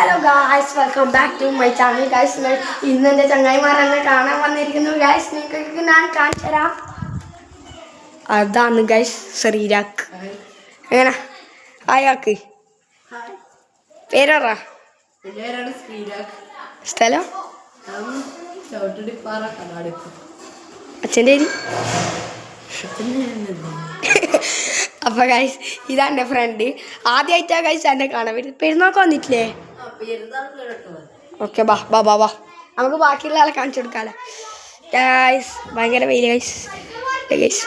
Hello guys, welcome back to my channel guys. ഇന്ന് എൻ്റെ ചങ്ങായിമാരെന്നെ കാണാൻ വന്നിരിക്കുന്നു ഗായ്സ്. നിങ്ങൾക്ക് ഞാൻ കാണിച്ചു തരാം. അതാണ് ഗായ്സ് ശ്രീരാഗ്. എങ്ങനെ അയാൾക്ക് പേരറ സ്ഥലം അച്ഛൻ്റെ പേര്. അപ്പൊ ഗൈസ് ഇതാ എൻ്റെ ഫ്രണ്ട്. ആദ്യമായിട്ടാ ഗൈസ് എന്നെ കാണാൻ പറ്റും. പെരുന്നാൾക്ക് വന്നിട്ടില്ലേ? ഓക്കെ ബാ ബാ ബാ ബാ നമുക്ക് ബാക്കിയുള്ള ആളെ കാണിച്ചു കൊടുക്കാമല്ലോ ഗൈസ്. ഭയങ്കര വെയിൽ ഗൈസ്. ഗൈസ്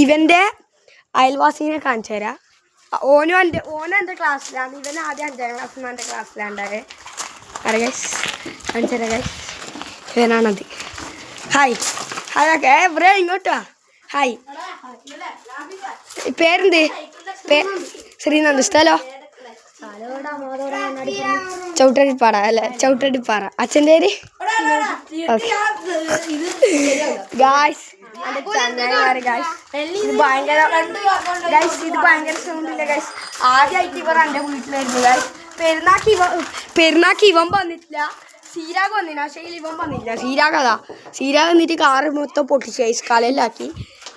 ഇവൻ്റെ അയൽവാസിനെ കാണിച്ചു തരാം. ഓനും എൻ്റെ ക്ലാസ്സിലാണ്. ഇവൻ ആദ്യം 5ാം ക്ലാസ്സിൽ നിന്ന് എൻ്റെ ക്ലാസ്സിലാണ്ടായത്. അതെ ഗൈസ് കാണിച്ചു തരാം ഗൈസ്. ഇവനാണത്. ഹായ് ഹായ് ഓക്കെ ബ്രേ ഇങ്ങോട്ടാ. ഹായ്, പേരെന്ത്? ശ്രീനന്ദ്. സ്ഥലോ ചവിട്ടടിപ്പാറ അല്ലേ? ചവിട്ടടിപ്പാറ. അച്ഛൻ്റെ പേര് ഗായ്സ്. ഇത് ഭയങ്കര ഗൈസ്, ഇത് ഭയങ്കര സൗണ്ടില്ല ഗൈസ്. ആദ്യമായിട്ട് ഇവർ എൻ്റെ വീട്ടിലായിരുന്നു ഗൈസ്. പെരുന്നാക്ക് ഇവൻ വന്നിട്ടില്ല. സീരാഗ് വന്നില്ല. പക്ഷേ ഇവൻ വന്നില്ല. സീരാഗ് എന്നിട്ട് കാറ് മൊത്തം പൊട്ടിച്ച് ഗൈസ്, കലയിലാക്കി.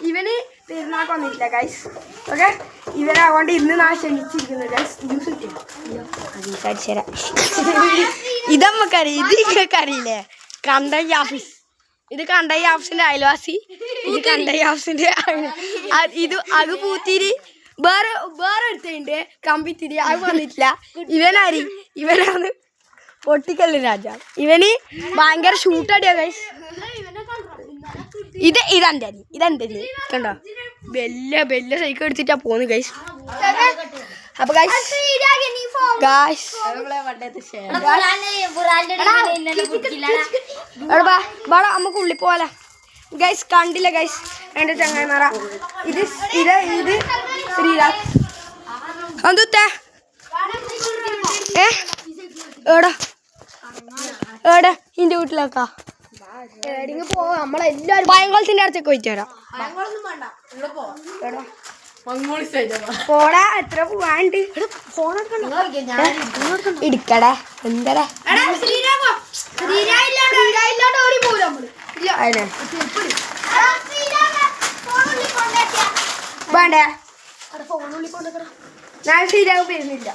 ഇവന് പെരുന്നാക്ക് വന്നിട്ടില്ല ഗൈസ്. ഓക്കെ, ഇവനതുകൊണ്ട് ഇന്ന് ഞാൻ ക്ഷണിച്ചിരിക്കുന്നത് ഗൈസ്. ജ്യൂസ് കിട്ടിയോ? സംസാരിച്ചുതരാം. ഇതമ്മക്കറിയാം. ഇത് നിങ്ങൾക്കറിയില്ലേ? കണ്ടൈ ഓഫീസ്. ഇത് കണ്ടൈ ഓഫീസിൻ്റെ അയൽവാസി. ഇത് കണ്ടൈ ഓഫീസിൻ്റെ ഇത് അത് പൂത്തിരി വേറെ എടുത്തതിൻ്റെ കമ്പിത്തിരി. അത് വന്നിട്ടില്ല. ഇവനാണ് പൊട്ടിക്കല്ല് രാജാവ്. ഇവന് ഭയങ്കര ഷൂട്ടടിയാ ഗൈസ്. ഇതെൻ്റെ കണ്ടോ? വലിയ സൈക്കിൾ എടുത്തിട്ടാ പോന്ന് ഗൈസ്. അപ്പൊ ഗൈസ് നമുക്ക് ഉള്ളിൽ പോവാല ഗൈസ്. കണ്ടില്ല ഗൈസ് എൻ്റെ ചങ്ങായിമാറ. ഇത് ശ്രീരാഗ്. അന്തേ ഏടാ ഇന്റെ വീട്ടിലേക്കാ പോവാ. നമ്മളെല്ലാരും പയങ്കുളത്തിന്റെ അടുത്തേക്ക് പോയിട്ട് വരാം. പോടാ, എത്ര പോവാണ്ട് ഇടിക്കടേ. എന്തടാ വേണ്ടേ? ഞാൻ ശ്രീരാഗ് വരുന്നില്ല.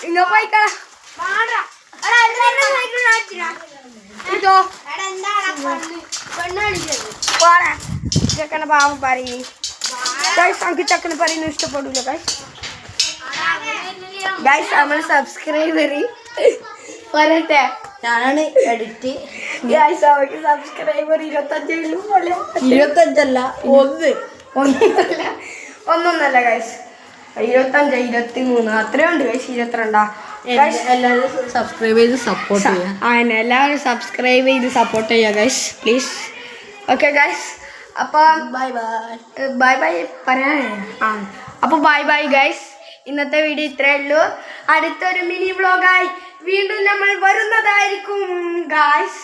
ഇങ്ങ പോയിക്കള. ചെക്കനെ പാവം പറയും ഗൈസ്. നമുക്ക് ചെക്കനെ പറയുന്നത് ഇഷ്ടപ്പെടില്ല ഗൈസ്. ഗൈസ് നമ്മൾ സബ്സ്ക്രൈബർ പറയട്ടെ. ഞാനാണ് എഡിറ്റ്. ഗൈസ് അവർക്ക് സബ്സ്ക്രൈബർ 25 ഒന്നൊന്നല്ല ഗൈസ്. 25 23 അത്രയുണ്ട് ഗൈസ്. 22 എല്ലാവരും സബ്സ്ക്രൈബ് ചെയ്ത് സപ്പോർട്ട് ചെയ്യാം. അങ്ങനെ എല്ലാവരും സബ്സ്ക്രൈബ് ചെയ്ത് സപ്പോർട്ട് ചെയ്യുക ഗൈസ്, പ്ലീസ്. ഓക്കെ ഗൈസ്, അപ്പം ബൈ പറയാനേ. അപ്പോൾ ബൈ ഗൈസ്. ഇന്നത്തെ വീഡിയോ ഇത്രയേ ഉള്ളൂ. അടുത്തൊരു മിനി വ്ളോഗായി വീണ്ടും നമ്മൾ വരുന്നതായിരിക്കും ഗൈസ്.